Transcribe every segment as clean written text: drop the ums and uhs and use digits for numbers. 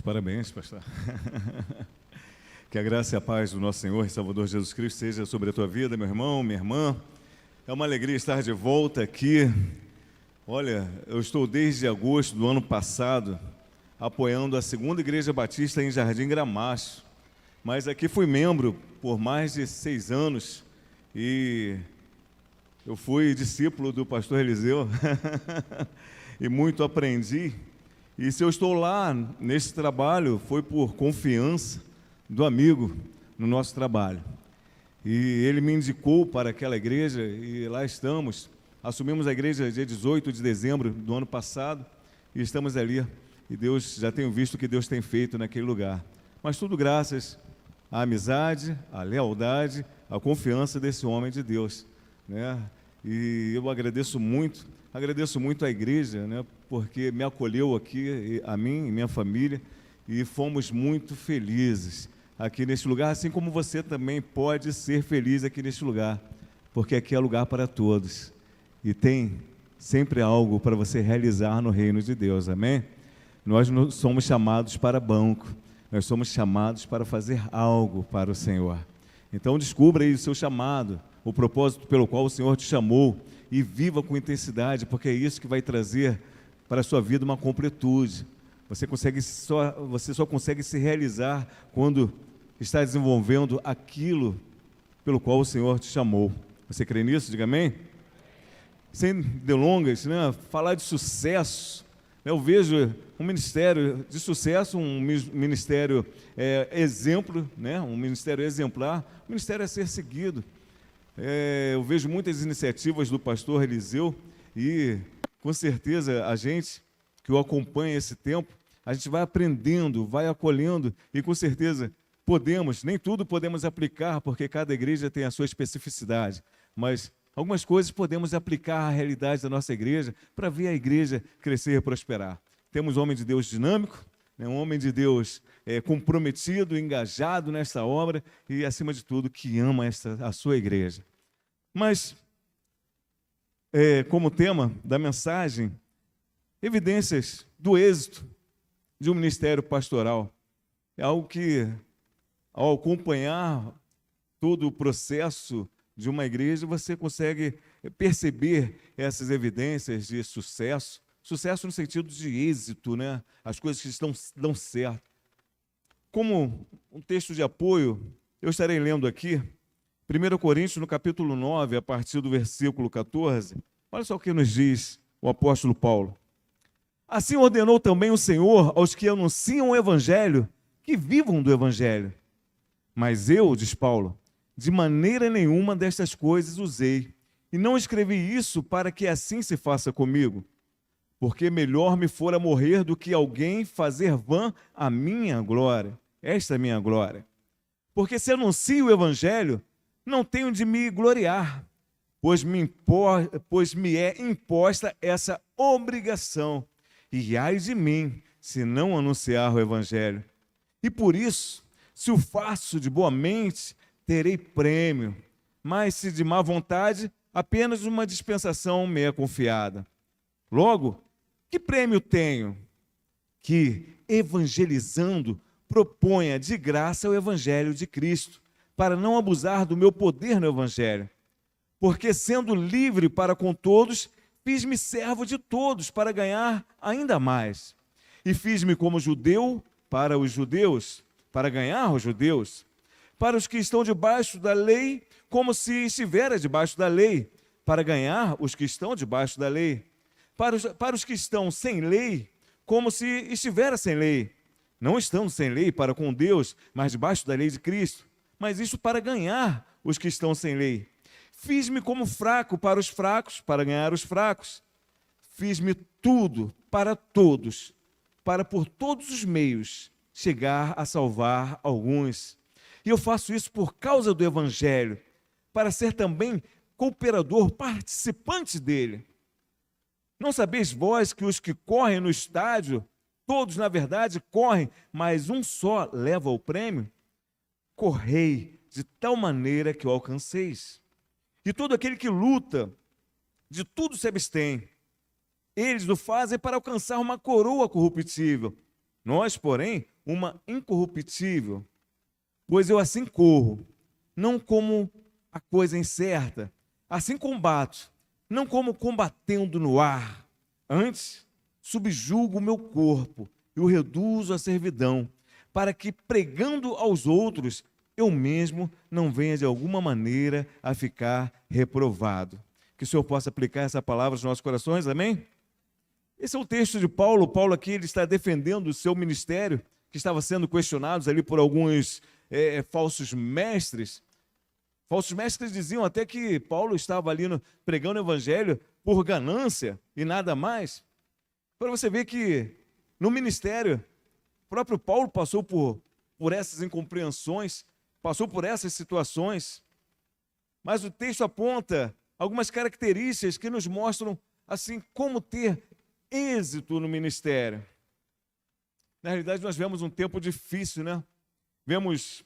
Parabéns, pastor. Que a graça e a paz do nosso Senhor e Salvador Jesus Cristo seja sobre a tua vida, meu irmão, minha irmã. É uma alegria estar de volta aqui. Olha, eu estou desde agosto do ano passado apoiando a Segunda Igreja Batista em Jardim Gramacho, mas aqui fui membro por mais de 6 anos e eu fui discípulo do pastor Eliseu e muito aprendi. E se eu estou lá nesse trabalho, foi por confiança do amigo no nosso trabalho. E ele me indicou para aquela igreja e lá estamos. Assumimos a igreja dia 18 de dezembro do ano passado e estamos ali. E Deus, já tenho visto o que Deus tem feito naquele lugar. Mas tudo graças à amizade, à lealdade, à confiança desse homem de Deus, né? E eu agradeço muito à igreja, né, porque me acolheu aqui, a mim e minha família, e fomos muito felizes aqui neste lugar, assim como você também pode ser feliz aqui neste lugar, porque aqui é lugar para todos, e tem sempre algo para você realizar no reino de Deus, amém? Nós não somos chamados para banco, nós somos chamados para fazer algo para o Senhor. Então descubra aí o seu chamado, o propósito pelo qual o Senhor te chamou, e viva com intensidade, porque é isso que vai trazer para a sua vida uma completude. Você só consegue se realizar quando está desenvolvendo aquilo pelo qual o Senhor te chamou. Você crê nisso? Diga amém? Sem delongas, né? Falar de sucesso, né? Eu vejo um ministério de sucesso, um ministério exemplo, né? Um ministério exemplar, um ministério a ser seguido. Eu vejo muitas iniciativas do pastor Eliseu e, com certeza, a gente que o acompanha esse tempo, a gente vai aprendendo, vai acolhendo e, com certeza, nem tudo podemos aplicar, porque cada igreja tem a sua especificidade, mas algumas coisas podemos aplicar à realidade da nossa igreja para ver a igreja crescer e prosperar. Temos um homem de Deus dinâmico, né, um homem de Deus comprometido, engajado nesta obra e, acima de tudo, que ama a sua igreja. Mas, como tema da mensagem, evidências do êxito de um ministério pastoral. É algo que, ao acompanhar todo o processo de uma igreja, você consegue perceber essas evidências de sucesso. Sucesso no sentido de êxito, né? As coisas que dão certo. Como um texto de apoio, eu estarei lendo aqui, 1 Coríntios, no capítulo 9, a partir do versículo 14. Olha só o que nos diz o apóstolo Paulo. Assim ordenou também o Senhor aos que anunciam o Evangelho, que vivam do Evangelho. Mas eu, diz Paulo, de maneira nenhuma destas coisas usei, e não escrevi isso para que assim se faça comigo. Porque melhor me fora morrer do que alguém fazer vã a minha glória. Esta é a minha glória. Porque se anuncio o Evangelho, não tenho de me gloriar, pois me é imposta essa obrigação. E ai de mim, se não anunciar o Evangelho. E por isso, se o faço de boa mente, terei prêmio. Mas se de má vontade, apenas uma dispensação me é confiada. Logo, que prêmio tenho? Que, evangelizando, proponha de graça o Evangelho de Cristo, para não abusar do meu poder no Evangelho. Porque, sendo livre para com todos, fiz-me servo de todos para ganhar ainda mais. E fiz-me como judeu para os judeus, para ganhar os judeus. Para os que estão debaixo da lei, como se estivera debaixo da lei, para ganhar os que estão debaixo da lei. Para os que estão sem lei, como se estivera sem lei. Não estão sem lei para com Deus, mas debaixo da lei de Cristo. Mas isso para ganhar os que estão sem lei. Fiz-me como fraco para os fracos, para ganhar os fracos. Fiz-me tudo para todos, para por todos os meios chegar a salvar alguns. E eu faço isso por causa do Evangelho, para ser também cooperador, participante dele. Não sabeis vós que os que correm no estádio, todos na verdade correm, mas um só leva o prêmio? Correi de tal maneira que o alcanceis. E todo aquele que luta, de tudo se abstém. Eles o fazem para alcançar uma coroa corruptível. Nós, porém, uma incorruptível, pois eu assim corro, não como a coisa incerta, assim combato, não como combatendo no ar. Antes, subjugo o meu corpo e o reduzo à servidão, para que, pregando aos outros, eu mesmo não venha de alguma maneira a ficar reprovado. Que o Senhor possa aplicar essa palavra aos nossos corações, amém? Esse é o texto de Paulo. Paulo aqui ele está defendendo o seu ministério, que estava sendo questionado ali por alguns falsos mestres. Falsos mestres diziam até que Paulo estava ali pregando o evangelho por ganância e nada mais. Para você ver que no ministério, o próprio Paulo passou por essas incompreensões, passou por essas situações. Mas o texto aponta algumas características que nos mostram assim como ter êxito no ministério. Na realidade, nós vemos um tempo difícil, né? Vemos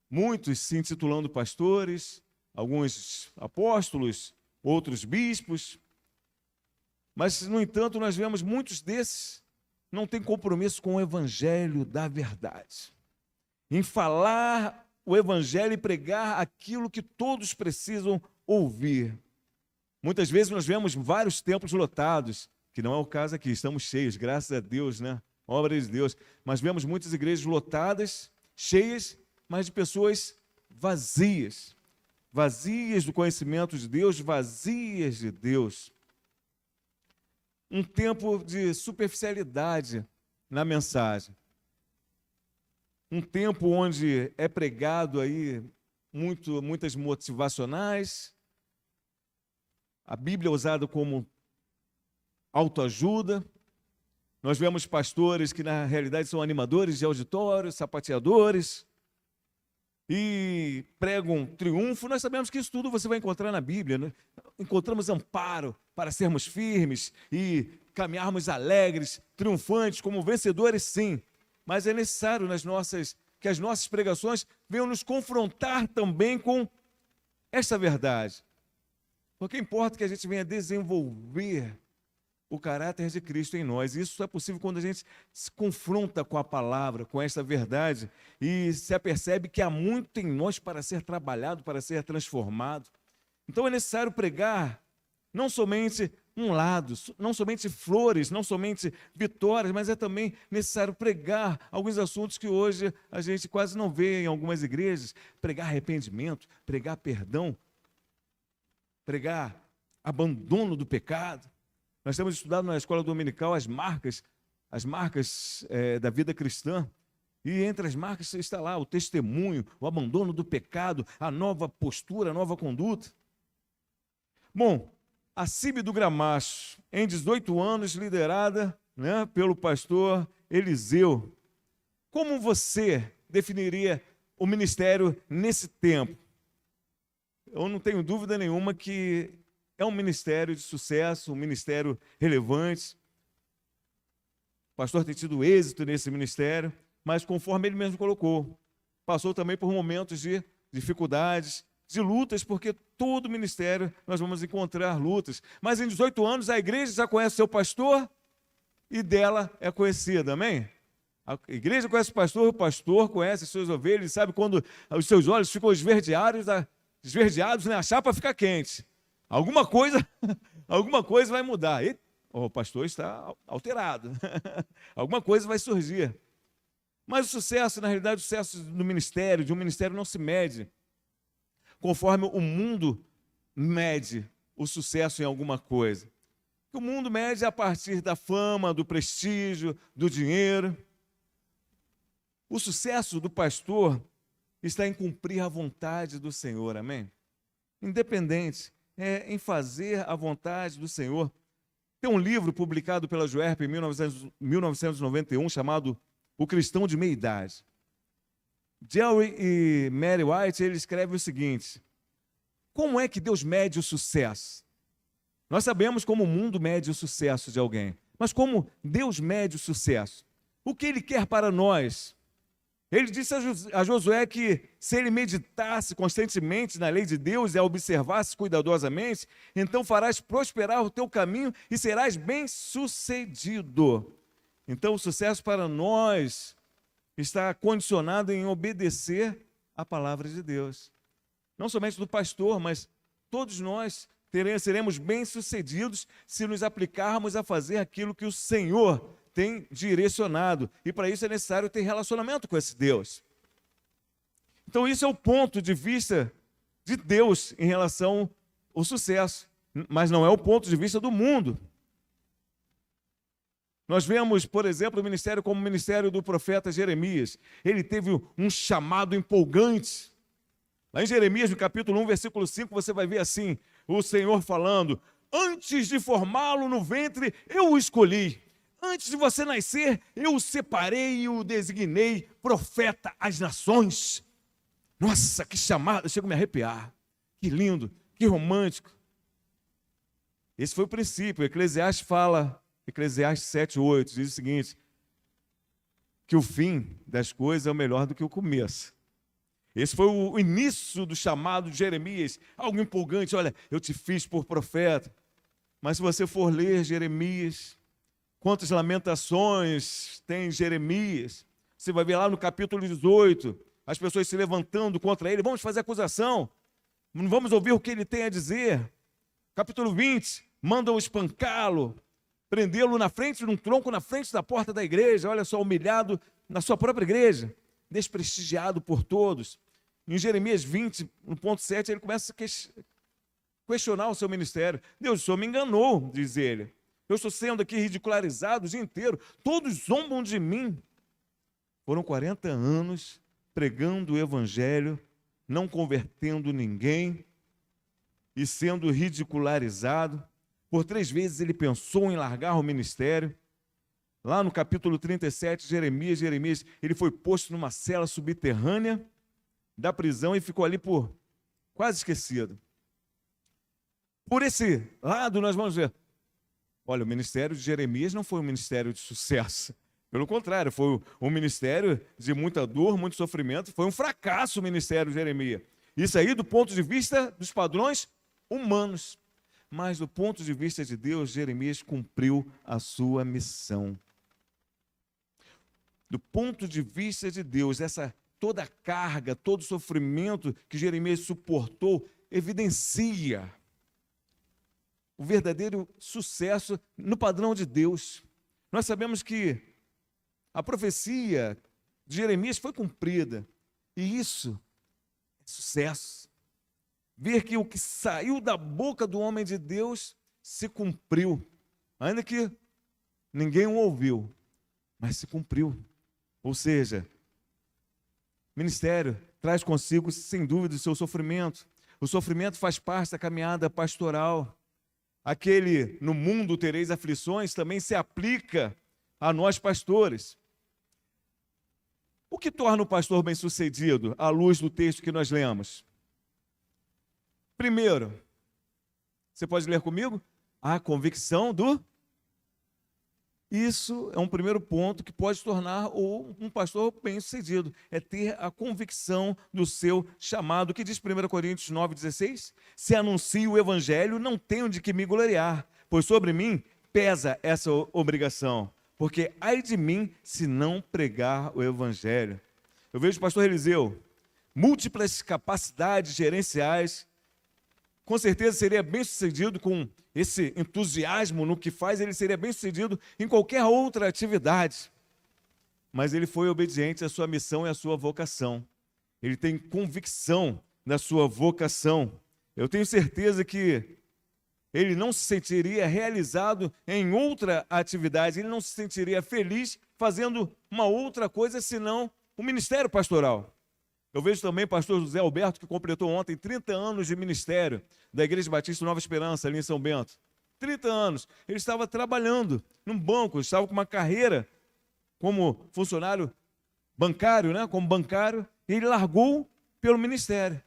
muitos se intitulando pastores, alguns apóstolos, outros bispos. Mas, no entanto, nós vemos muitos desses não têm compromisso com o evangelho da verdade. Em falar o evangelho e pregar aquilo que todos precisam ouvir. Muitas vezes nós vemos vários templos lotados, que não é o caso aqui, estamos cheios, graças a Deus, né? Obra de Deus. Mas vemos muitas igrejas lotadas, cheias, mas de pessoas vazias. Vazias do conhecimento de Deus, vazias de Deus. Um tempo de superficialidade na mensagem. Um tempo onde é pregado aí muitas motivacionais. A Bíblia é usada como autoajuda. Nós vemos pastores que na realidade são animadores de auditórios, sapateadores e pregam triunfo. Nós sabemos que isso tudo você vai encontrar na Bíblia, né? Encontramos amparo para sermos firmes e caminharmos alegres, triunfantes, como vencedores, sim. Mas é necessário que as nossas pregações venham nos confrontar também com essa verdade. Porque importa que a gente venha desenvolver o caráter de Cristo em nós. Isso é possível quando a gente se confronta com a palavra, com essa verdade, e se apercebe que há muito em nós para ser trabalhado, para ser transformado. Então é necessário pregar não somente um lado, não somente flores, não somente vitórias, mas é também necessário pregar alguns assuntos que hoje a gente quase não vê em algumas igrejas. Pregar arrependimento, pregar perdão, pregar abandono do pecado. Nós temos estudado na escola dominical as marcas da vida cristã. E entre as marcas está lá o testemunho, o abandono do pecado, a nova postura, a nova conduta. Bom, a CIB do Gramacho, em 18 anos, liderada, né, pelo pastor Eliseu. Como você definiria o ministério nesse tempo? Eu não tenho dúvida nenhuma que é um ministério de sucesso, um ministério relevante. O pastor tem tido êxito nesse ministério, mas conforme ele mesmo colocou, passou também por momentos de dificuldades, de lutas, porque todo ministério nós vamos encontrar lutas. Mas em 18 anos a igreja já conhece seu pastor e dela é conhecida, amém? A igreja conhece o pastor conhece as suas ovelhas, sabe quando os seus olhos ficam esverdeados, né? A chapa fica quente. Alguma coisa vai mudar. E, o pastor está alterado. Alguma coisa vai surgir. Mas o sucesso, na realidade, o sucesso do ministério, de um ministério não se mede conforme o mundo mede o sucesso em alguma coisa. O mundo mede a partir da fama, do prestígio, do dinheiro. O sucesso do pastor está em cumprir a vontade do Senhor, amém? Independente, em fazer a vontade do Senhor. Tem um livro publicado pela Juerp em 1991 chamado O Cristão de Meia Idade. Jerry e Mary White, eles escrevem o seguinte: como é que Deus mede o sucesso? Nós sabemos como o mundo mede o sucesso de alguém, mas como Deus mede o sucesso? O que Ele quer para nós? Ele disse a Josué que se ele meditasse constantemente na lei de Deus e a observasse cuidadosamente, então farás prosperar o teu caminho e serás bem-sucedido. Então o sucesso para nós está condicionado em obedecer à palavra de Deus. Não somente do pastor, mas todos nós seremos bem-sucedidos se nos aplicarmos a fazer aquilo que o Senhor tem direcionado. E para isso é necessário ter relacionamento com esse Deus. Então, isso é o ponto de vista de Deus em relação ao sucesso, mas não é o ponto de vista do mundo. Nós vemos, por exemplo, o ministério como o ministério do profeta Jeremias. Ele teve um chamado empolgante. Lá em Jeremias, no capítulo 1, versículo 5, você vai ver assim, o Senhor falando: antes de formá-lo no ventre, eu o escolhi. Antes de você nascer, eu o separei e o designei profeta às nações. Nossa, que chamado, eu chego a me arrepiar. Que lindo, que romântico. Esse foi o princípio. Eclesiastes fala, Eclesiastes 7:8, diz o seguinte, que o fim das coisas é o melhor do que o começo. Esse foi o início do chamado de Jeremias, algo empolgante. Olha, eu te fiz por profeta. Mas se você for ler Jeremias, quantas lamentações tem Jeremias, você vai ver lá no capítulo 18, as pessoas se levantando contra ele, vamos fazer acusação, não vamos ouvir o que ele tem a dizer. Capítulo 20, mandam espancá-lo, prendê-lo na frente de um tronco, na frente da porta da igreja, olha só, humilhado na sua própria igreja, desprestigiado por todos. Em Jeremias 20, no ponto 7, ele começa a questionar o seu ministério. Deus, o Senhor me enganou, diz ele. Eu estou sendo aqui ridicularizado o dia inteiro, todos zombam de mim. Foram 40 anos pregando o evangelho, não convertendo ninguém e sendo ridicularizado. Por 3 vezes ele pensou em largar o ministério. Lá no capítulo 37, Jeremias, ele foi posto numa cela subterrânea da prisão e ficou ali por quase esquecido. Por esse lado, nós vamos ver, olha, o ministério de Jeremias não foi um ministério de sucesso. Pelo contrário, foi um ministério de muita dor, muito sofrimento. Foi um fracasso o ministério de Jeremias. Isso aí do ponto de vista dos padrões humanos. Mas do ponto de vista de Deus, Jeremias cumpriu a sua missão. Do ponto de vista de Deus, toda a carga, todo o sofrimento que Jeremias suportou, evidencia o verdadeiro sucesso no padrão de Deus. Nós sabemos que a profecia de Jeremias foi cumprida, e isso é sucesso. Ver que o que saiu da boca do homem de Deus se cumpriu, ainda que ninguém o ouviu, mas se cumpriu. Ou seja, o ministério traz consigo, sem dúvida, o seu sofrimento. O sofrimento faz parte da caminhada pastoral. Aquele, no mundo tereis aflições, também se aplica a nós pastores. O que torna o pastor bem-sucedido, à luz do texto que nós lemos? Primeiro, você pode ler comigo? A convicção do... Isso é um primeiro ponto que pode tornar um pastor bem-sucedido. É ter a convicção do seu chamado. O que diz 1 Coríntios 9,16? Se anuncio o evangelho, não tenho de que me gloriar, pois sobre mim pesa essa obrigação. Porque ai de mim se não pregar o evangelho. Eu vejo o pastor Eliseu, múltiplas capacidades gerenciais, com certeza seria bem-sucedido com esse entusiasmo no que faz, ele seria bem-sucedido em qualquer outra atividade. Mas ele foi obediente à sua missão e à sua vocação. Ele tem convicção da sua vocação. Eu tenho certeza que ele não se sentiria realizado em outra atividade, ele não se sentiria feliz fazendo uma outra coisa senão o ministério pastoral. Eu vejo também o pastor José Alberto, que completou ontem 30 anos de ministério da Igreja Batista Nova Esperança, ali em São Bento. 30 anos. Ele estava trabalhando num banco, estava com uma carreira como funcionário bancário, né? Como bancário, e ele largou pelo ministério.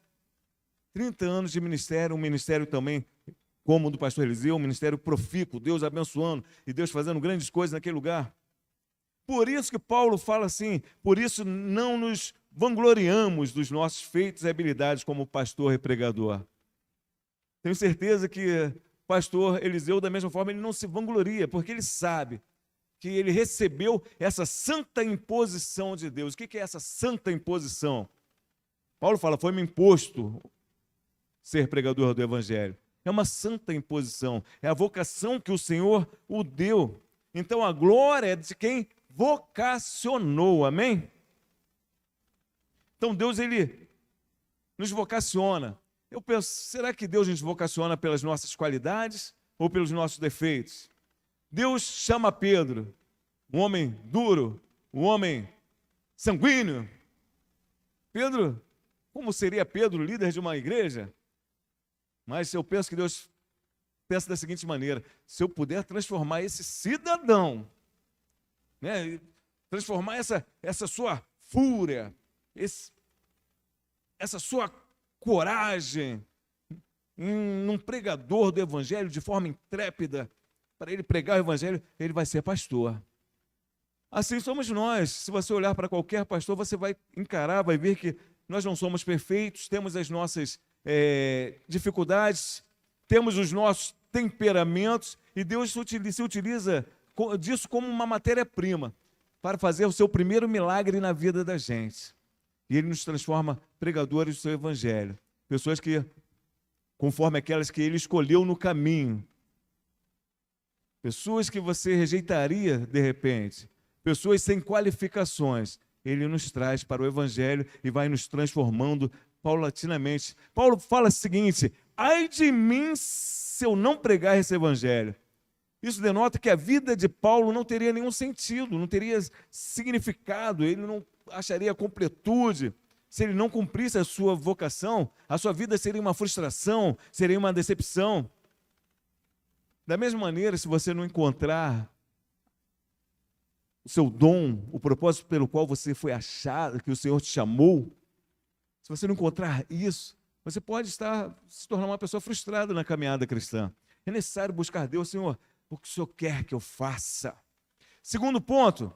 30 anos de ministério, um ministério também, como o do pastor Eliseu, um ministério profícuo, Deus abençoando e Deus fazendo grandes coisas naquele lugar. Por isso que Paulo fala assim, por isso não nos vangloriamos dos nossos feitos e habilidades como pastor e pregador. Tenho certeza que o pastor Eliseu, da mesma forma, ele não se vangloria, porque ele sabe que ele recebeu essa santa imposição de Deus. O que é essa santa imposição? Paulo fala, foi-me imposto ser pregador do Evangelho. É uma santa imposição, é a vocação que o Senhor o deu. Então a glória é de quem vocacionou, amém? Então Deus, ele nos vocaciona. Eu penso, será que Deus nos vocaciona pelas nossas qualidades ou pelos nossos defeitos? Deus chama Pedro, um homem duro, um homem sanguíneo. Pedro, como seria Pedro líder de uma igreja? Mas eu penso que Deus pensa da seguinte maneira, se eu puder transformar esse cidadão, né, transformar essa sua fúria, essa sua coragem em um pregador do Evangelho de forma intrépida, para ele pregar o Evangelho, ele vai ser pastor. Assim somos nós. Se você olhar para qualquer pastor, você vai encarar, vai ver que nós não somos perfeitos, temos as nossas dificuldades, temos os nossos temperamentos, e Deus se utiliza disso como uma matéria-prima para fazer o seu primeiro milagre na vida da gente. E Ele nos transforma pregadores do seu Evangelho. Pessoas que, conforme aquelas que Ele escolheu no caminho. Pessoas que você rejeitaria de repente. Pessoas sem qualificações. Ele nos traz para o Evangelho e vai nos transformando paulatinamente. Paulo fala o seguinte, ai de mim se eu não pregar esse Evangelho. Isso denota que a vida de Paulo não teria nenhum sentido, não teria significado, ele não acharia completude. Se ele não cumprisse a sua vocação, a sua vida seria uma frustração, seria uma decepção. Da mesma maneira, se você não encontrar o seu dom, o propósito pelo qual você foi achado, que o Senhor te chamou, se você não encontrar isso, você pode se tornar uma pessoa frustrada na caminhada cristã. É necessário buscar Deus, Senhor, o que o Senhor quer que eu faça. Segundo ponto,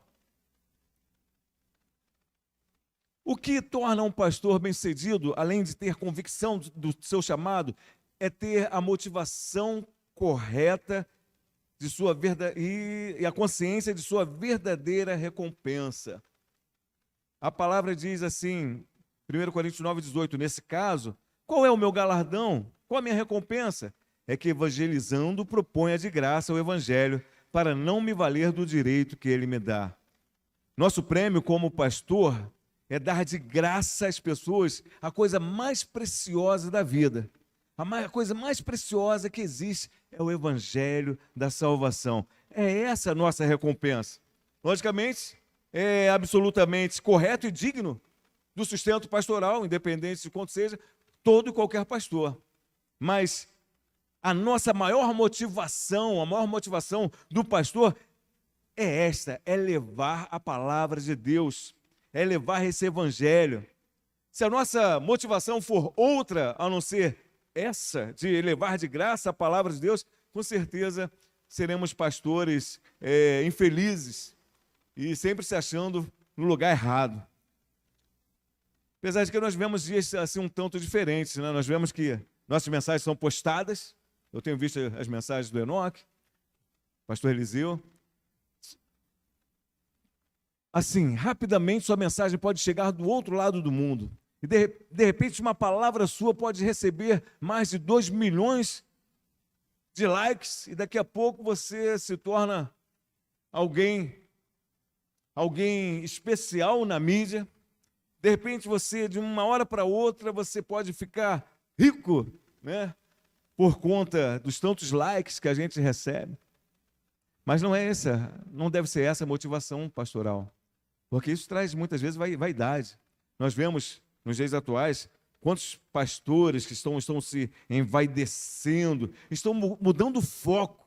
o que torna um pastor bem-sucedido, além de ter convicção do seu chamado, é ter a motivação correta de sua e a consciência de sua verdadeira recompensa. A palavra diz assim, 1 Coríntios 9:18, nesse caso, qual é o meu galardão? Qual a minha recompensa? É que evangelizando proponha de graça o Evangelho para não me valer do direito que ele me dá. Nosso prêmio como pastor é dar de graça às pessoas a coisa mais preciosa da vida. A coisa mais preciosa que existe é o Evangelho da salvação. É essa a nossa recompensa. Logicamente, é absolutamente correto e digno do sustento pastoral, independente de quanto seja, todo e qualquer pastor. Mas a nossa maior motivação, a maior motivação do pastor é esta, é levar a palavra de Deus, é levar esse Evangelho. Se a nossa motivação for outra, a não ser essa, de levar de graça a palavra de Deus, com certeza seremos pastores infelizes e sempre se achando no lugar errado. Apesar de que nós vemos dias assim um tanto diferentes, né? Nós vemos que nossas mensagens são postadas. Eu tenho visto as mensagens do Enoque, pastor Eliseu. Assim, rapidamente sua mensagem pode chegar do outro lado do mundo. E de repente uma palavra sua pode receber mais de 2 milhões de likes. E daqui a pouco você se torna alguém especial na mídia. De repente você, de uma hora para outra, você pode ficar rico, né? Por conta dos tantos likes que a gente recebe. Mas não deve ser essa a motivação pastoral. Porque isso traz muitas vezes vaidade. Nós vemos nos dias atuais quantos pastores que estão se envaidecendo, estão mudando o foco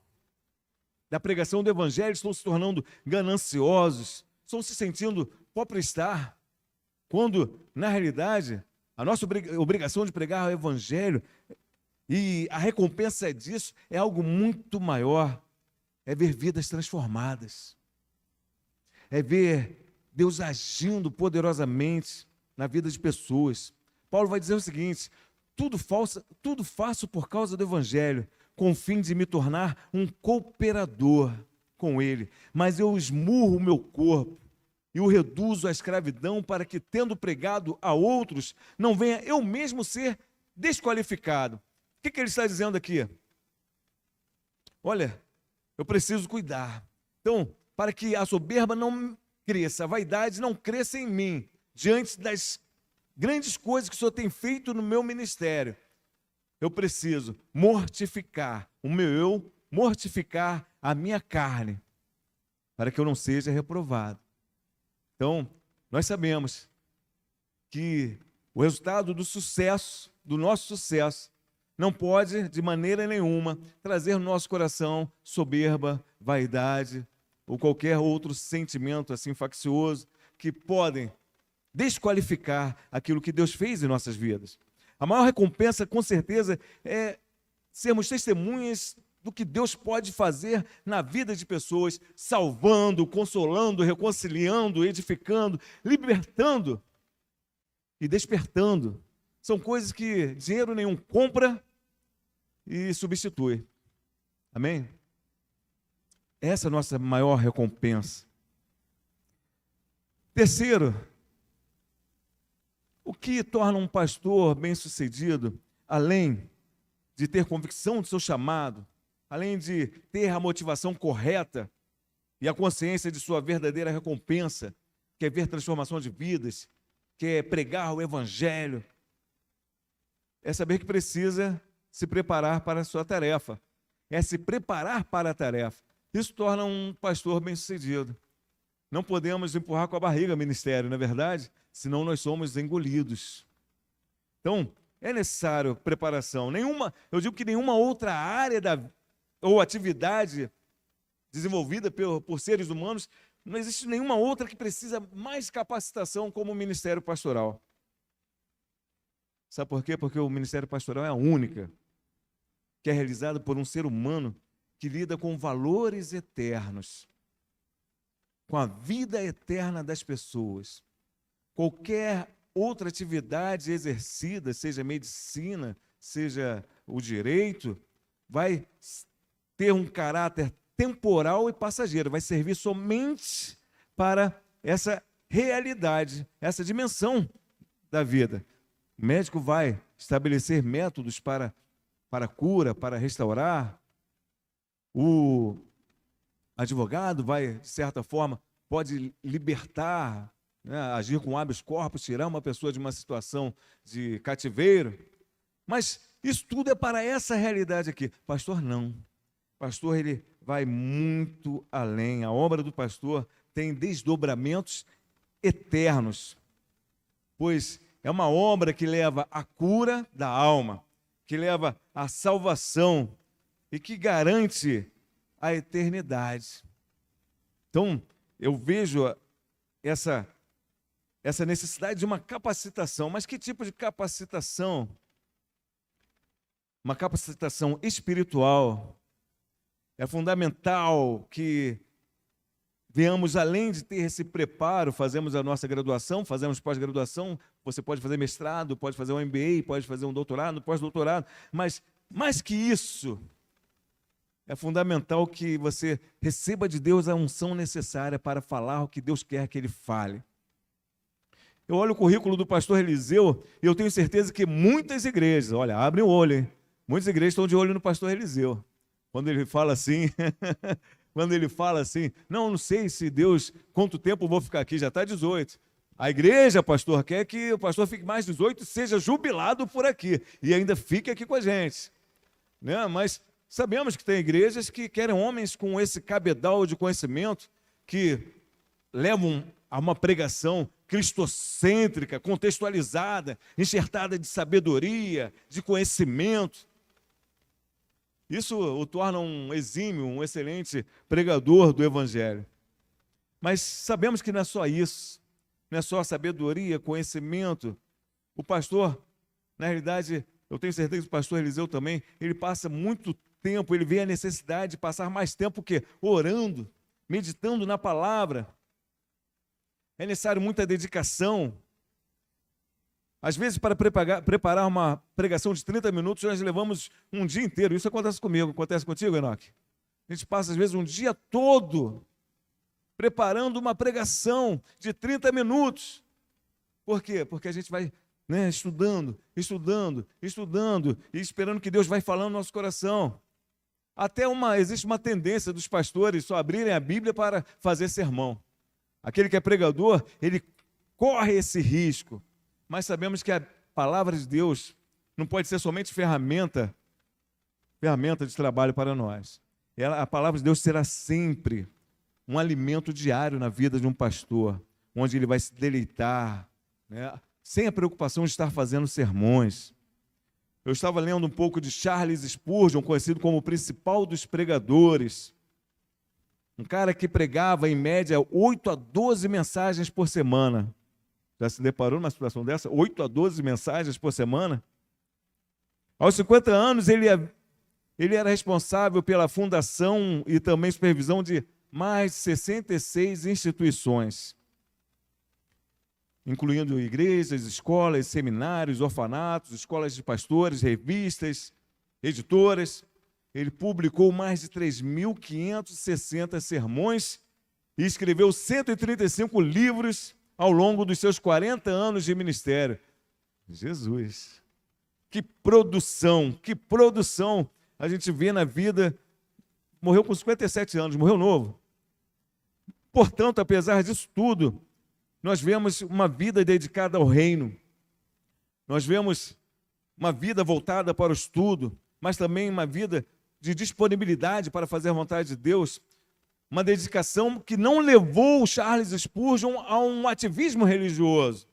da pregação do Evangelho, estão se tornando gananciosos, estão se sentindo popstar, quando, na realidade, a nossa obrigação de pregar o Evangelho e a recompensa disso é algo muito maior, é ver vidas transformadas, é ver Deus agindo poderosamente na vida de pessoas. Paulo vai dizer o seguinte, tudo faço por causa do Evangelho, com o fim de me tornar um cooperador com ele, mas eu esmurro o meu corpo e o reduzo à escravidão para que, tendo pregado a outros, não venha eu mesmo ser desqualificado. O que ele está dizendo aqui? Olha, eu preciso cuidar. Então, para que a soberba não cresça, a vaidade não cresça em mim, diante das grandes coisas que o Senhor tem feito no meu ministério, eu preciso mortificar o meu eu, mortificar a minha carne, para que eu não seja reprovado. Então, nós sabemos que o resultado do sucesso, do nosso sucesso, não pode, de maneira nenhuma, trazer no nosso coração soberba, vaidade ou qualquer outro sentimento assim faccioso que podem desqualificar aquilo que Deus fez em nossas vidas. A maior recompensa, com certeza, é sermos testemunhas do que Deus pode fazer na vida de pessoas, salvando, consolando, reconciliando, edificando, libertando e despertando. São coisas que dinheiro nenhum compra e substitui. Amém? Essa é a nossa maior recompensa. Terceiro, o que torna um pastor bem-sucedido, além de ter convicção do seu chamado, além de ter a motivação correta e a consciência de sua verdadeira recompensa, que é ver transformação de vidas, que é pregar o evangelho, é saber que precisa se preparar para a sua tarefa. É se preparar para a tarefa. Isso torna um pastor bem-sucedido. Não podemos empurrar com a barriga o ministério, não é verdade? Senão nós somos engolidos. Então, é necessário preparação. Eu digo que nenhuma outra área ou atividade desenvolvida por seres humanos, não existe nenhuma outra que precisa mais capacitação como o ministério pastoral. Sabe por quê? Porque o ministério pastoral é a única que é realizada por um ser humano que lida com valores eternos, com a vida eterna das pessoas. Qualquer outra atividade exercida, seja medicina, seja o direito, vai ter um caráter temporal e passageiro, vai servir somente para essa realidade, essa dimensão da vida. O médico vai estabelecer métodos para cura, para restaurar. O advogado vai, de certa forma, pode libertar, né, agir com habeas corpus, tirar uma pessoa de uma situação de cativeiro. Mas isso tudo é para essa realidade aqui. Pastor, não. Pastor, ele vai muito além. A obra do pastor tem desdobramentos eternos, pois é uma obra que leva à cura da alma, que leva à salvação e que garante a eternidade. Então, eu vejo essa necessidade de uma capacitação. Mas que tipo de capacitação? Uma capacitação espiritual. É fundamental que venhamos, além de ter esse preparo, fazemos a nossa graduação, fazemos pós-graduação, você pode fazer mestrado, pode fazer um MBA, pode fazer um doutorado, pós-doutorado, mas mais que isso, é fundamental que você receba de Deus a unção necessária para falar o que Deus quer que ele fale. Eu olho o currículo do pastor Eliseu e eu tenho certeza que muitas igrejas, olha, abrem o olho, hein? Muitas igrejas estão de olho no pastor Eliseu. Quando ele fala assim, não sei se Deus, quanto tempo eu vou ficar aqui, já está 18. A igreja, pastor, quer que o pastor fique mais 18 e seja jubilado por aqui, e ainda fique aqui com a gente. Né? Mas sabemos que tem igrejas que querem homens com esse cabedal de conhecimento, que levam a uma pregação cristocêntrica, contextualizada, enxertada de sabedoria, de conhecimento. Isso o torna um exímio, um excelente pregador do Evangelho. Mas sabemos que não é só isso, não é só sabedoria, conhecimento. O pastor, na realidade, eu tenho certeza que o pastor Eliseu também, ele passa muito tempo, ele vê a necessidade de passar mais tempo o quê? Orando, meditando na palavra. É necessário muita dedicação. Às vezes, para preparar uma pregação de 30 minutos, nós levamos um dia inteiro. Isso acontece comigo. Acontece contigo, Enoque? A gente passa, às vezes, um dia todo preparando uma pregação de 30 minutos. Por quê? Porque a gente vai, estudando e esperando que Deus vai falando no nosso coração. Existe uma tendência dos pastores só abrirem a Bíblia para fazer sermão. Aquele que é pregador, ele corre esse risco. Mas sabemos que a palavra de Deus não pode ser somente ferramenta de trabalho para nós. A palavra de Deus será sempre um alimento diário na vida de um pastor, onde ele vai se deleitar, sem a preocupação de estar fazendo sermões. Eu estava lendo um pouco de Charles Spurgeon, conhecido como o principal dos pregadores. Um cara que pregava, em média, 8 a 12 mensagens por semana. Já se deparou numa situação dessa? 8 a 12 mensagens por semana? Aos 50 anos, ele era responsável pela fundação e também supervisão de mais de 66 instituições, incluindo igrejas, escolas, seminários, orfanatos, escolas de pastores, revistas, editoras. Ele publicou mais de 3.560 sermões e escreveu 135 livros ao longo dos seus 40 anos de ministério. Jesus! Que produção a gente vê na vida. Morreu com 57 anos, morreu novo. Portanto, apesar disso tudo, nós vemos uma vida dedicada ao reino. Nós vemos uma vida voltada para o estudo, mas também uma vida de disponibilidade para fazer a vontade de Deus. Uma dedicação que não levou Charles Spurgeon a um ativismo religioso.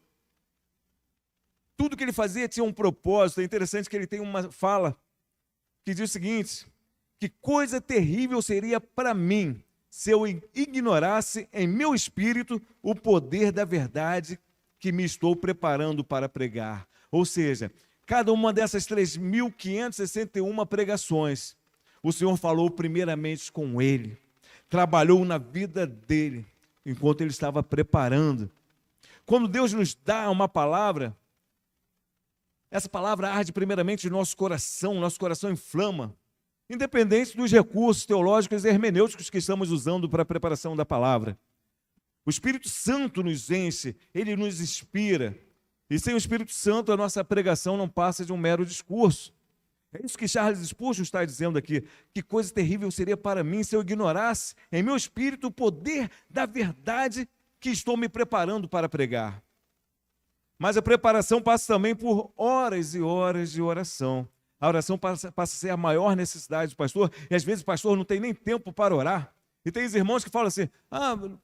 Tudo que ele fazia tinha um propósito. É interessante que ele tem uma fala que diz o seguinte: que coisa terrível seria para mim se eu ignorasse em meu espírito o poder da verdade que me estou preparando para pregar. Ou seja, cada uma dessas 3.561 pregações, o Senhor falou primeiramente com ele, trabalhou na vida dele, enquanto ele estava preparando. Quando Deus nos dá uma palavra, essa palavra arde primeiramente no nosso coração inflama, independente dos recursos teológicos e hermenêuticos que estamos usando para a preparação da palavra. O Espírito Santo nos enche, ele nos inspira. E sem o Espírito Santo, a nossa pregação não passa de um mero discurso. É isso que Charles Spurgeon está dizendo aqui. Que coisa terrível seria para mim se eu ignorasse em meu espírito o poder da verdade que estou me preparando para pregar. Mas a preparação passa também por horas e horas de oração. A oração passa a ser a maior necessidade do pastor, e às vezes o pastor não tem nem tempo para orar. E tem os irmãos que falam assim: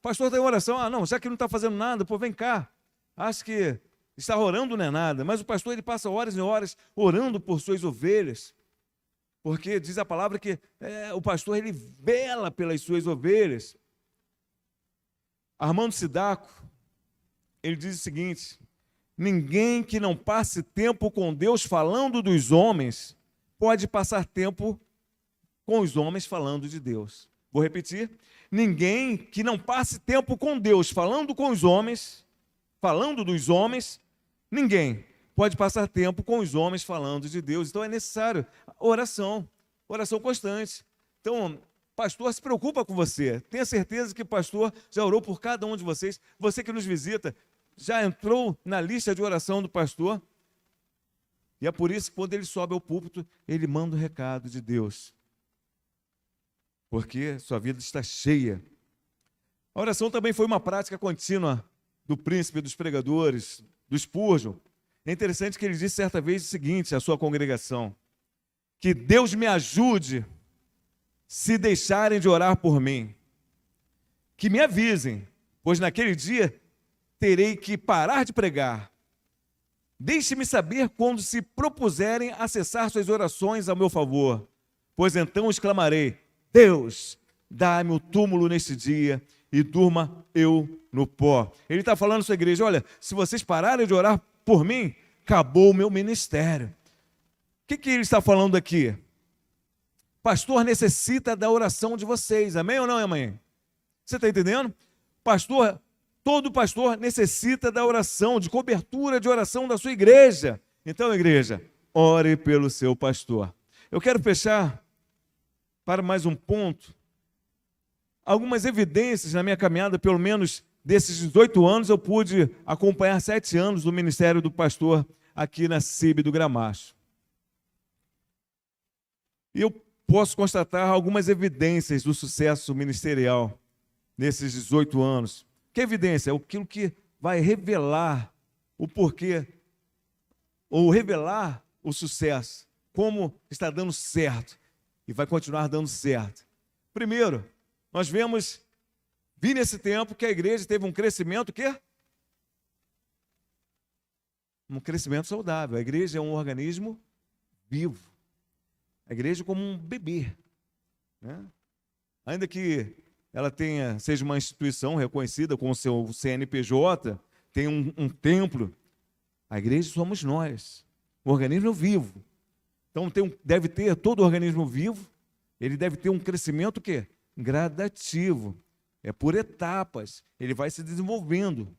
pastor está em oração, não, já que não está fazendo nada, vem cá. Acho que estar orando não é nada, mas o pastor ele passa horas e horas orando por suas ovelhas, porque diz a palavra que o pastor ele vela pelas suas ovelhas. Armando Sidaco, ele diz o seguinte: ninguém que não passe tempo com Deus falando dos homens pode passar tempo com os homens falando de Deus. Vou repetir: ninguém que não passe tempo com Deus falando com os homens, falando dos homens, ninguém pode passar tempo com os homens falando de Deus. Então é necessário oração constante. Então, pastor se preocupa com você. Tenha certeza que o pastor já orou por cada um de vocês. Você que nos visita, já entrou na lista de oração do pastor? E é por isso que quando ele sobe ao púlpito, ele manda o recado de Deus. Porque sua vida está cheia. A oração também foi uma prática contínua do príncipe dos pregadores, do Spurgeon. É interessante que ele disse certa vez o seguinte à sua congregação: que Deus me ajude se deixarem de orar por mim. Que me avisem, pois naquele dia terei que parar de pregar. Deixe-me saber quando se propuserem a cessar suas orações a meu favor, pois então exclamarei: Deus, dá-me o túmulo neste dia e durma eu no pó. Ele está falando à sua igreja: olha, se vocês pararem de orar por mim, acabou o meu ministério. O que ele está falando aqui? Pastor necessita da oração de vocês, amém ou não, amém? Você está entendendo? Todo pastor necessita da oração, de cobertura de oração da sua igreja. Então, igreja, ore pelo seu pastor. Eu quero fechar para mais um ponto. Algumas evidências na minha caminhada, pelo menos desses 18 anos, eu pude acompanhar 7 anos do ministério do pastor aqui na CIB do Gramacho. E eu posso constatar algumas evidências do sucesso ministerial nesses 18 anos. Que evidência? É aquilo que vai revelar o porquê, ou revelar o sucesso, como está dando certo e vai continuar dando certo. Primeiro, nós vi nesse tempo que a igreja teve um crescimento um crescimento saudável. A igreja é um organismo vivo. A igreja é como um bebê, né? Ainda que ela seja uma instituição reconhecida com o seu CNPJ, tem um templo, a igreja somos nós, um organismo vivo. Então deve ter, todo organismo vivo, ele deve ter um crescimento gradativo, é por etapas, ele vai se desenvolvendo.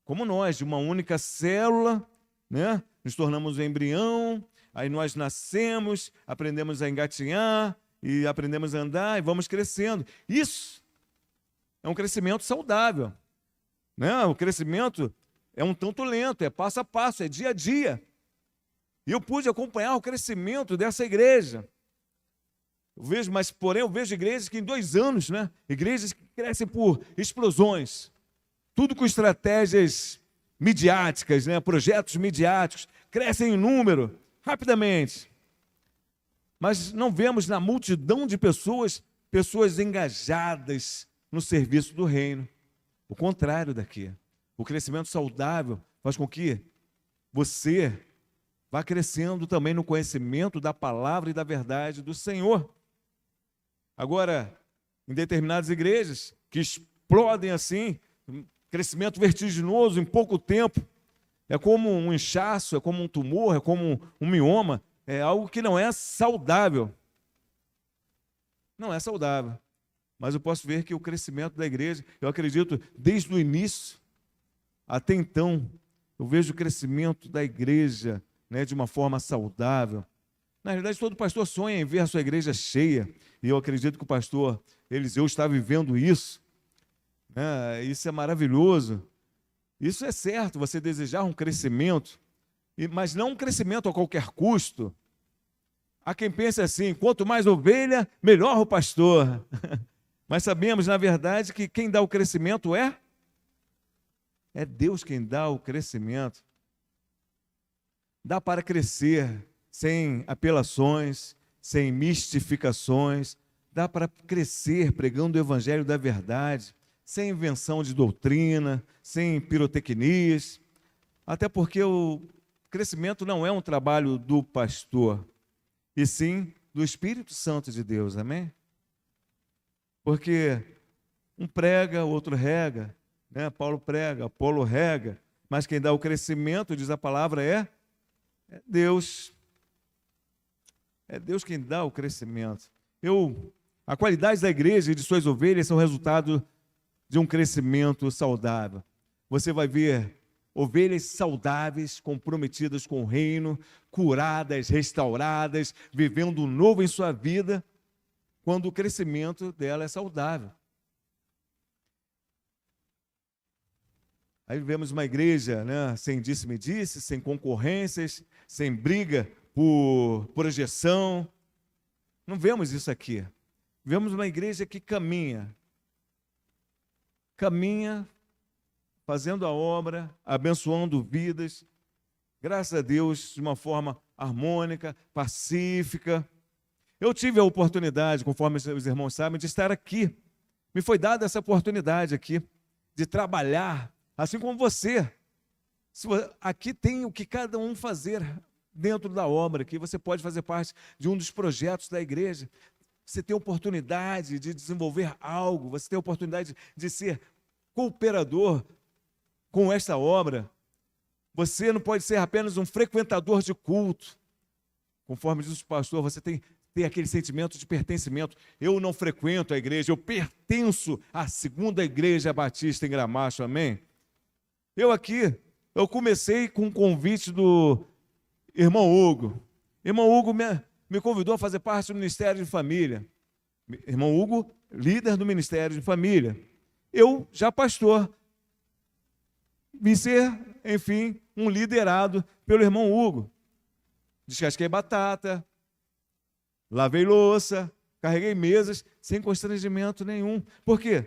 Como nós, de uma única célula, né? Nos tornamos um embrião, aí nós nascemos, aprendemos a engatinhar, e aprendemos a andar e vamos crescendo. Isso é um crescimento saudável, né? O crescimento é um tanto lento, é passo a passo, é dia a dia. E eu pude acompanhar o crescimento dessa igreja. Porém, eu vejo igrejas que em 2 anos, né? Igrejas que crescem por explosões, tudo com estratégias midiáticas, né? Projetos midiáticos, crescem em número, rapidamente. Mas não vemos na multidão de pessoas engajadas no serviço do reino. O contrário daqui. O crescimento saudável faz com que você vá crescendo também no conhecimento da palavra e da verdade do Senhor. Agora, em determinadas igrejas que explodem assim, crescimento vertiginoso em pouco tempo, é como um inchaço, é como um tumor, é como um mioma, é algo que não é saudável. Não é saudável. Mas eu posso ver que o crescimento da igreja, eu acredito, desde o início até então, eu vejo o crescimento da igreja, né, de uma forma saudável. Na realidade, todo pastor sonha em ver a sua igreja cheia. E eu acredito que o pastor Eliseu está vivendo isso. Isso é maravilhoso. Isso é certo, você desejar um crescimento, mas não um crescimento a qualquer custo. Há quem pense assim, quanto mais ovelha, melhor o pastor. Mas sabemos, na verdade, que quem dá o crescimento é Deus quem dá o crescimento. Dá para crescer sem apelações, sem mistificações. Dá para crescer pregando o evangelho da verdade, sem invenção de doutrina, sem pirotecnias. Até porque o crescimento não é um trabalho do pastor, e sim do Espírito Santo de Deus, amém? Porque um prega, o outro rega, né? Paulo prega, Apolo rega, mas quem dá o crescimento, diz a palavra, é Deus. É Deus quem dá o crescimento. A qualidade da igreja e de suas ovelhas são resultado de um crescimento saudável. Você vai ver ovelhas saudáveis, comprometidas com o reino, curadas, restauradas, vivendo um novo em sua vida, quando o crescimento dela é saudável. Aí vemos uma igreja, né, sem disse-me-disse, sem concorrências, sem briga por projeção. Não vemos isso aqui. Vemos uma igreja que caminha fazendo a obra, abençoando vidas, graças a Deus, de uma forma harmônica, pacífica. Eu tive a oportunidade, conforme os irmãos sabem, de estar aqui. Me foi dada essa oportunidade aqui, de trabalhar, assim como você. Aqui tem o que cada um fazer dentro da obra, que você pode fazer parte de um dos projetos da igreja. Você tem oportunidade de desenvolver algo, você tem oportunidade de ser cooperador com esta obra. Você não pode ser apenas um frequentador de culto. Conforme diz o pastor, você tem aquele sentimento de pertencimento. Eu não frequento a igreja, eu pertenço à segunda igreja batista em Gramacho, amém? Eu comecei com um convite do irmão Hugo. Irmão Hugo me convidou a fazer parte do Ministério de Família. Irmão Hugo, líder do Ministério de Família. Eu, já pastor, vim ser, enfim, um liderado pelo irmão Hugo. Descasquei batata, lavei louça, carreguei mesas, sem constrangimento nenhum. Por quê?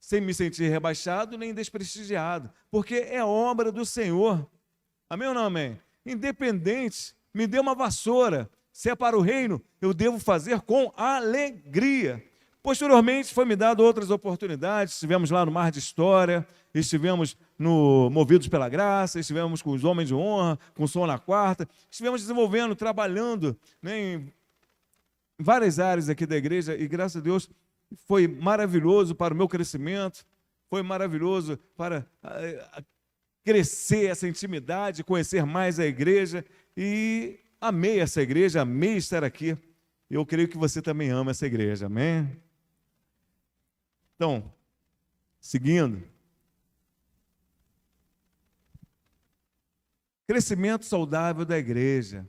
Sem me sentir rebaixado nem desprestigiado, porque é obra do Senhor. Amém ou não amém? Independente, me dê uma vassoura. Se é para o reino, eu devo fazer com alegria. Posteriormente, foi me dado outras oportunidades. Estivemos lá no Mar de História, estivemos no Movidos pela Graça, estivemos com os Homens de Honra, com o Som na Quarta. Estivemos desenvolvendo, trabalhando, né, em várias áreas aqui da igreja, e graças a Deus foi maravilhoso para o meu crescimento, foi maravilhoso para crescer essa intimidade, conhecer mais a igreja, e amei essa igreja, amei estar aqui. Eu creio que você também ama essa igreja, amém? Então, seguindo. Crescimento saudável da igreja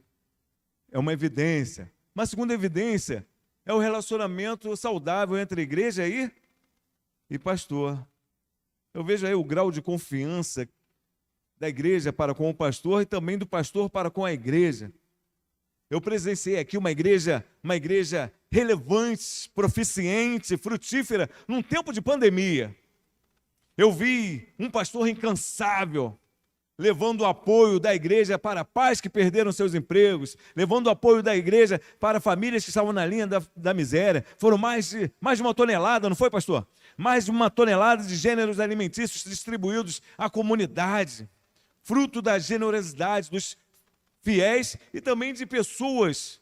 é uma evidência. Uma segunda evidência é o relacionamento saudável entre igreja e pastor. Eu vejo aí o grau de confiança da igreja para com o pastor e também do pastor para com a igreja. Eu presenciei aqui uma igreja relevante, proficiente, frutífera, num tempo de pandemia. Eu vi um pastor incansável, levando o apoio da igreja para pais que perderam seus empregos, levando o apoio da igreja para famílias que estavam na linha da miséria. Foram mais de 1 tonelada, não foi, pastor? Mais de 1 tonelada de gêneros alimentícios distribuídos à comunidade, fruto da generosidade dos fiéis e também de pessoas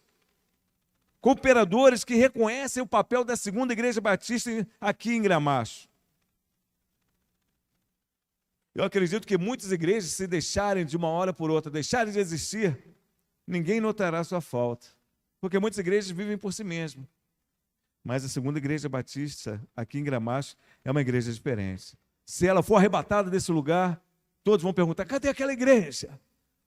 cooperadoras que reconhecem o papel da Segunda Igreja Batista aqui em Gramacho. Eu acredito que muitas igrejas, se deixarem de uma hora por outra, deixarem de existir, ninguém notará sua falta, porque muitas igrejas vivem por si mesmas. Mas a Segunda Igreja Batista aqui em Gramacho é uma igreja diferente. Se ela for arrebatada desse lugar, todos vão perguntar: cadê aquela igreja?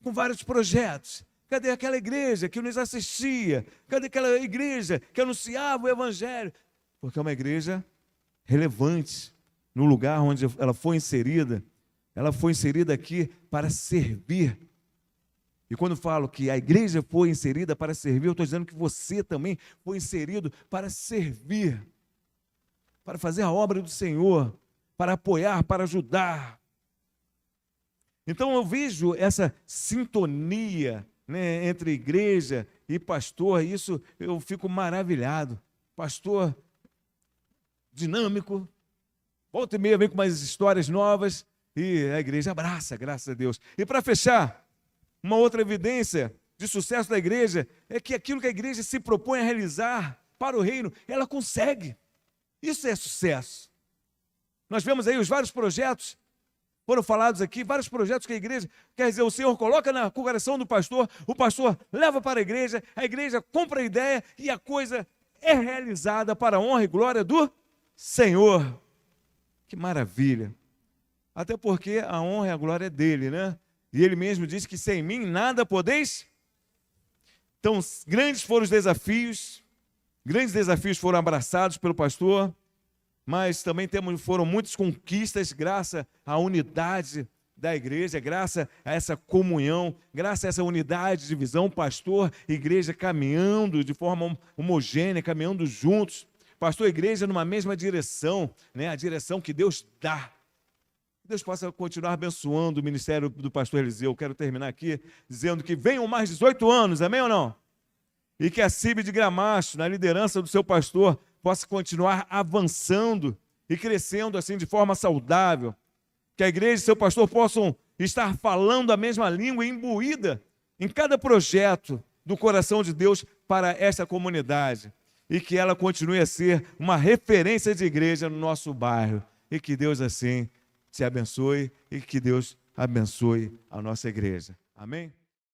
Com vários projetos. Cadê aquela igreja que nos assistia? Cadê aquela igreja que anunciava o Evangelho? Porque é uma igreja relevante no lugar onde ela foi inserida. Ela foi inserida aqui para servir. E quando falo que a igreja foi inserida para servir, eu estou dizendo que você também foi inserido para servir, para fazer a obra do Senhor, para apoiar, para ajudar. Então eu vejo essa sintonia, né, entre igreja e pastor, isso eu fico maravilhado. Pastor dinâmico, volta e meia vem com umas histórias novas e a igreja abraça, graças a Deus. E para fechar, uma outra evidência de sucesso da igreja é que aquilo que a igreja se propõe a realizar para o reino, ela consegue. Isso é sucesso. Nós vemos aí os vários projetos foram falados aqui, vários projetos que a igreja, quer dizer, o Senhor coloca na coração do pastor, o pastor leva para a igreja compra a ideia e a coisa é realizada para a honra e glória do Senhor. Que maravilha! Até porque a honra e a glória é dele, né? E ele mesmo disse que sem mim nada podeis. Então, grandes foram os desafios, grandes desafios foram abraçados pelo pastor, mas também foram muitas conquistas graças à unidade da igreja, graças a essa comunhão, graças a essa unidade de visão, pastor e igreja caminhando de forma homogênea, caminhando juntos, pastor e igreja numa mesma direção, né? A direção que Deus dá. Deus possa continuar abençoando o ministério do pastor Eliseu. Eu quero terminar aqui dizendo que venham mais 18 anos, amém ou não? E que a CIB de Gramacho, na liderança do seu pastor, possa continuar avançando e crescendo assim de forma saudável. Que a igreja e seu pastor possam estar falando a mesma língua imbuída em cada projeto do coração de Deus para esta comunidade. E que ela continue a ser uma referência de igreja no nosso bairro. E que Deus assim te abençoe e que Deus abençoe a nossa igreja. Amém?